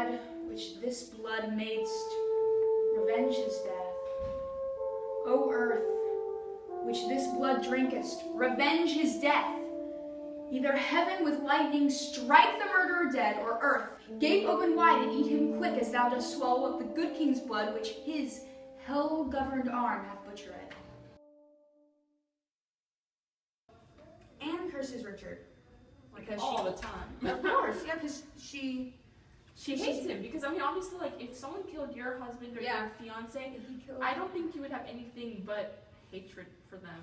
blood, which this blood madest, revenge his death. O earth, which this blood drinkest, revenge his death. Either heaven with lightning strike the murderer dead, or earth gape open wide and eat him quick, as thou dost swallow up the good king's blood, which his hell-governed arm hath butchered. Anne curses Richard. Because all the time. Of course, yeah, because she hates him. Because, I mean, obviously, like, if someone killed your husband or your fiance, I don't think you would have anything but hatred for them,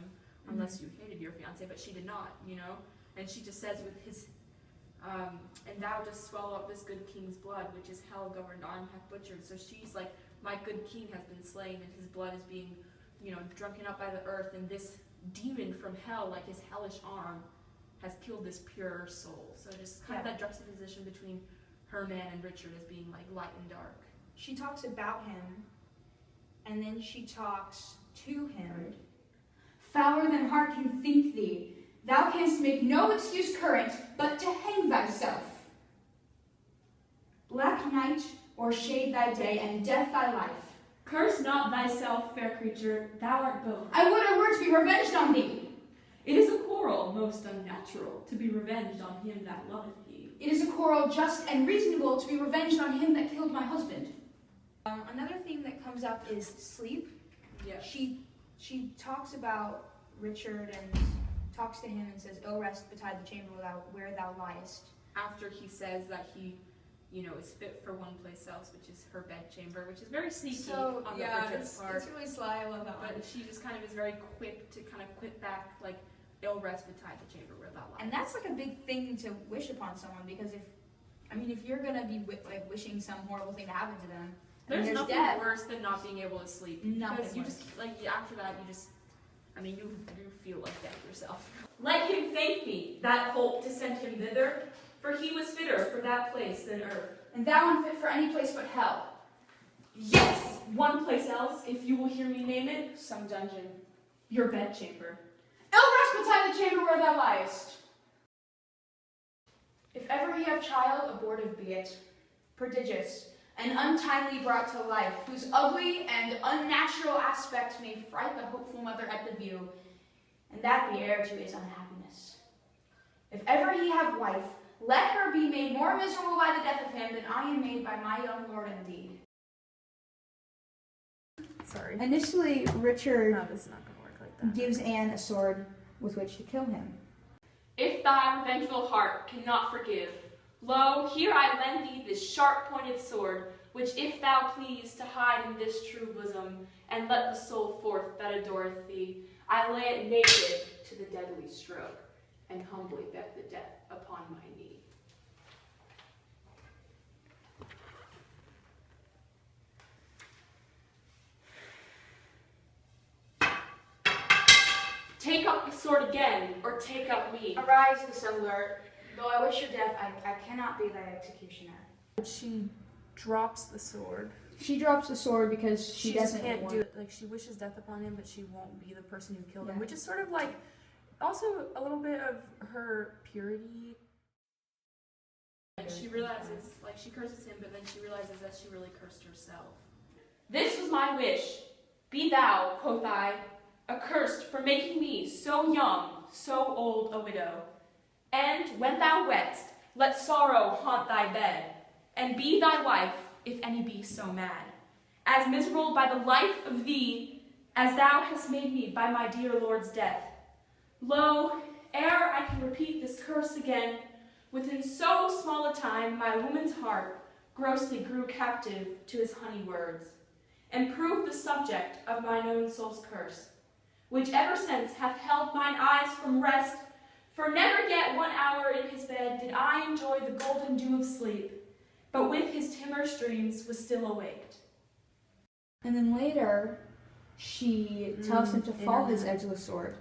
unless you hated your fiance, but she did not, you know? And she just says with his, and thou dost swallow up this good king's blood, which his hell-governed arm hath butchered. So she's like, my good king has been slain, and his blood is being, you know, drunken up by the earth, and this demon from hell, like his hellish arm, has killed this pure soul. So just kind of that juxtaposition between her man and Richard as being like light and dark. She talks about him, and then she talks to him. Fouler than heart can think thee. Thou canst make no excuse current, but to hang thyself. Black night o'ershade thy day, and death thy life. Curse not thyself, fair creature, thou art both. I would our words be revenged on thee. It is a quarrel most unnatural, to be revenged on him that loveth thee. It is a quarrel just and reasonable, to be revenged on him that killed my husband. Another thing that comes up is sleep. Yeah. She talks about Richard and talks to him and says, "O rest betide the chamber where thou liest." After he says that he, you know, is fit for one place else, which is her bedchamber, which is very sneaky on the Richard's part. It's really sly. I love that one. But she just kind of is very quick to kind of quit back, like, ill rest betide the chamber where thou liest. And that's like a big thing to wish upon someone, because if you're gonna be like wishing some horrible thing to happen to them, there's nothing death. worse than not being able to sleep. Nothing because you worse. just like after that you just, I mean, you feel like death yourself. Let him thank me that hope to send him thither, for he was fitter for that place than earth. And thou unfit for any place but hell. Yes, one place else, if you will hear me name it. Some dungeon. Your bedchamber. Ill rest betide the chamber where thou liest. If ever he have child, abortive be it, prodigious, and untimely brought to life, whose ugly and unnatural aspect may fright the hopeful mother at the view, and that be heir to his unhappiness. If ever he have wife, let her be made more miserable by the death of him than I am made by my young lord indeed. Sorry. Initially, Richard No, this is not going to work like that. gives Anne a sword with which to kill him. If thy revengeful heart cannot forgive, lo, here I lend thee this sharp-pointed sword, which if thou please to hide in this true bosom, and let the soul forth that adoreth thee, I lay it naked to the deadly stroke, and humbly bet the death upon my knee. Take up the sword again, or take up me. Arise, dissembler. Though I wish your death, I cannot be thy executioner. She drops the sword. She drops the sword because she just doesn't can't want do it. Like, she wishes death upon him, but she won't be the person who killed him, Yeah. which is sort of like also a little bit of her purity. And she realizes, like, she curses him, but then she realizes that she really cursed herself. This was my wish. Be thou, quoth I, accursed for making me so young, so old a widow. And when thou wettest, let sorrow haunt thy bed, and be thy wife, if any be so mad, as miserable by the life of thee, as thou hast made me by my dear lord's death. Lo, ere I can repeat this curse again, within so small a time my woman's heart grossly grew captive to his honey words, and proved the subject of mine own soul's curse, which ever since hath held mine eyes from rest, for never yet 1 hour in his bed did I enjoy the golden dew of sleep, but with his timorous dreams was still awaked. And then later, she tells him to fall his edgeless sword,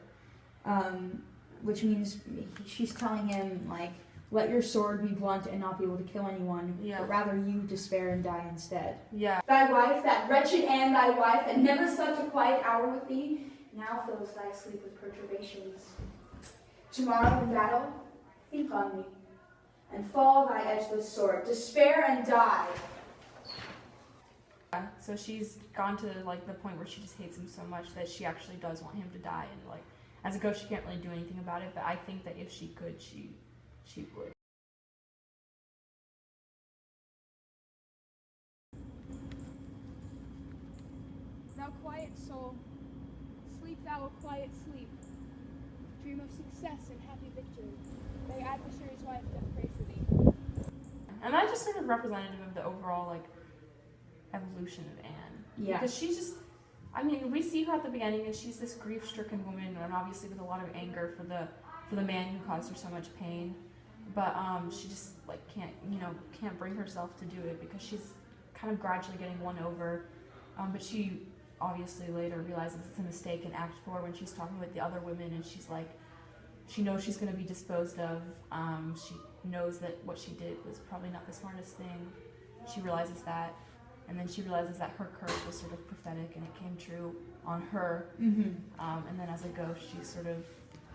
which means she's telling him, like, let your sword be blunt and not be able to kill anyone, but rather you despair and die instead. Yeah. Thy wife, that wretched Anne, thy wife, that never slept a quiet hour with thee, now fills thy sleep with perturbations. Tomorrow in battle, think on me. and fall thy edgeless sword. Despair and die. Yeah, so she's gone to like the point where she just hates him so much that she actually does want him to die, and like as a ghost she can't really do anything about it, but I think that if she could, she would. Thou quiet soul, sleep thou a quiet sleep. Dream of success and happy victory. Thy adversary's wife doth pray for thee. And that's just sort of representative of the overall like evolution of Anne. Yeah. Because she's just, I mean, we see her at the beginning and she's this grief-stricken woman, and obviously with a lot of anger for the man who caused her so much pain. But she just like can't bring herself to do it because she's kind of gradually getting won over. But she obviously later realizes it's a mistake in Act 4 when she's talking with the other women, and she's like, she knows she's going to be disposed of. She knows that what she did was probably not the smartest thing. She realizes that, and then she realizes that her curse was sort of prophetic and it came true on her. Mm-hmm. And then as a ghost, she sort of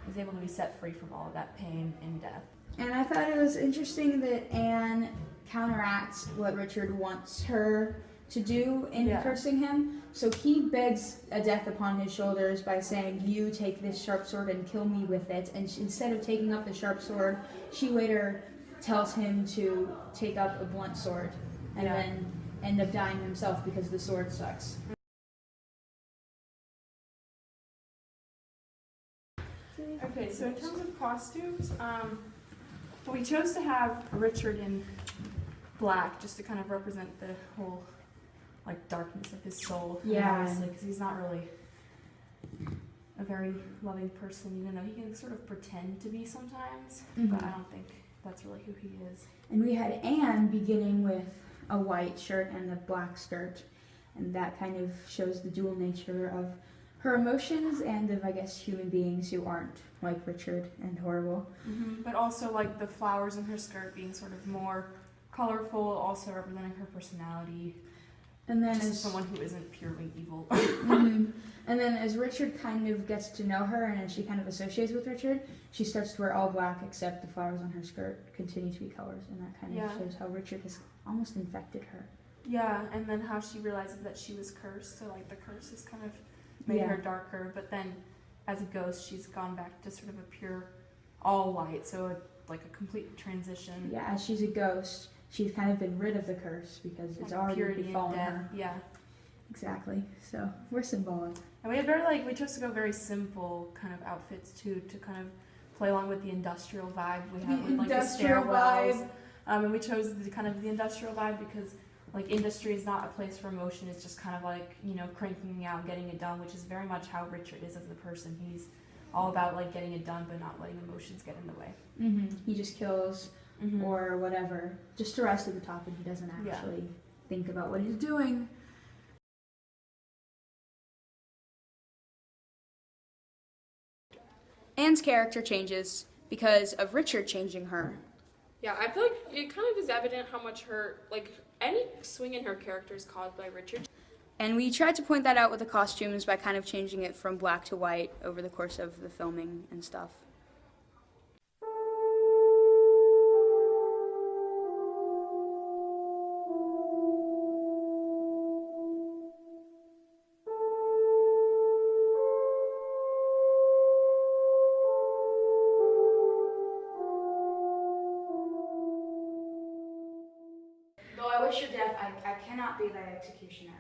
is able to be set free from all of that pain and death. And I thought it was interesting that Anne counteracts what Richard wants her to do in cursing him. So he begs a death upon his shoulders by saying, "You take this sharp sword and kill me with it." And instead of taking up the sharp sword, she later tells him to take up a blunt sword and then end up dying himself because the sword sucks. Okay, so in terms of costumes, we chose to have Richard in black just to kind of represent the whole like darkness of his soul. Yeah. Obviously, because he's not really a very loving person, even though he can sort of pretend to be sometimes. Mm-hmm. But I don't think that's really who he is. And we had Anne beginning with a white shirt and a black skirt, and that kind of shows the dual nature of her emotions and of, I guess, human beings who aren't like Richard and horrible. Mm-hmm. But also like the flowers in her skirt being sort of more colorful, also representing her personality. And then just as someone who isn't purely evil. Mm-hmm. And then as Richard kind of gets to know her and as she kind of associates with Richard, she starts to wear all black except the flowers on her skirt continue to be colors, and that kind of shows how Richard has almost infected her. Yeah, and then how she realizes that she was cursed, so like the curse has kind of made her darker, but then as a ghost she's gone back to sort of a pure all white, so like a complete transition. Yeah, as she's a ghost, she's kind of been rid of the curse because it's already befallen her. Yeah. Exactly. So we're symbolic. And we had we chose to go very simple kind of outfits too, to kind of play along with the industrial vibe we have with like the stairwells. And we chose the industrial vibe because like industry is not a place for emotion. It's just kind of like, cranking out, getting it done, which is very much how Richard is as a person. He's all about like getting it done, but not letting emotions get in the way. Mm-hmm. He just kills or whatever, just to rise to the top, and he doesn't actually think about what he's doing. Anne's character changes because of Richard changing her. Yeah, I feel like it kind of is evident how much any swing in her character is caused by Richard. And we tried to point that out with the costumes by kind of changing it from black to white over the course of the filming and stuff. Though I wish your death, I cannot be thy executioner.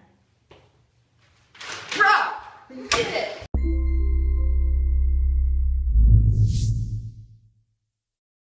Bruh! You did it!